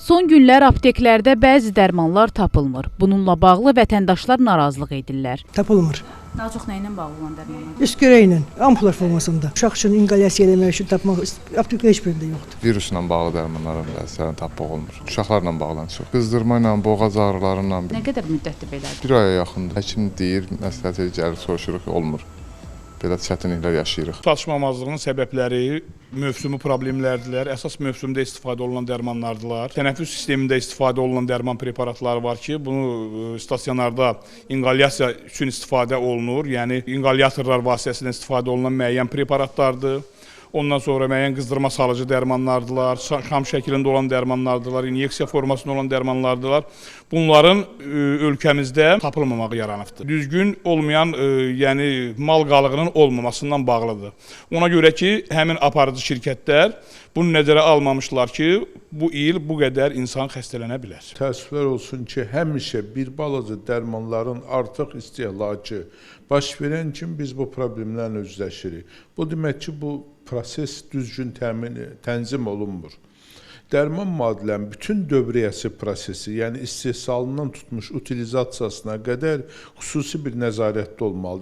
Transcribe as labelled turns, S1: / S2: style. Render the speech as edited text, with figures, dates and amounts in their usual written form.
S1: Son günlər apteklərdə bəzi dərmanlar tapılmır. Bununla bağlı vətəndaşlar narazılıq edirlər.
S2: Tapılmır.
S1: Daha çox nə ilə bağlı olan dərmanlar?
S2: Üskürəklə, ampular formasında. Uşaq üçün inqalyasiya eləmək üçün tapmaq aptekdə heç birində yoxdur.
S3: Virusla bağlı dərmanların bəzislərini tapmaq olmur. Uşaqlarla bağlı çox. Qızdırma ilə, boğaz ağrılarıyla.
S1: Nə qədər müddətdir belədir?
S3: Bir aya yaxındır. Həkim deyir, məsləhət edir, gəlir soruşuruq, olmur. Belə çətinliklər yaşayırıq.
S4: Çatışmamazlığın səbəbləri mövsümi problemlərdirlər. Əsas mövsümdə istifadə olunan dərmanlardılar. Tənəffüs sistemində istifadə olunan dərman preparatları var ki, bunu stasionarda inqalyasiya üçün istifadə olunur. Yəni inqalyatorlar vasitəsilə istifadə olunan müəyyən preparatlardır. Ondan sonra müəyyən qızdırma salıcı dərmanlardılar, şam şəklində olan dərmanlardılar, inyeksiya formasında olan dərmanlardılar. Bunların ölkəmizdə tapılmamağı yaranıbdır. Düzgün olmayan, yəni mal qalığının olmamasından bağlıdır. Ona görə ki, həmin aparıcı şirkətlər bunu nəzərə almamışlar ki, bu il bu qədər insan xəstələnə bilər.
S5: Təəssüflər olsun ki, həmişə bir balaca dərmanların artıq istehlakı baş verən kimi biz bu problemlərlə üzləşirik. Bu demək ki, bu proses düzgün tənzim olunmur. Dərman maddələrin bütün dövriyyəsi prosesi, yəni istehsalından tutmuş utilizasiyasına qədər xüsusi bir nəzarətdə olmalıdır.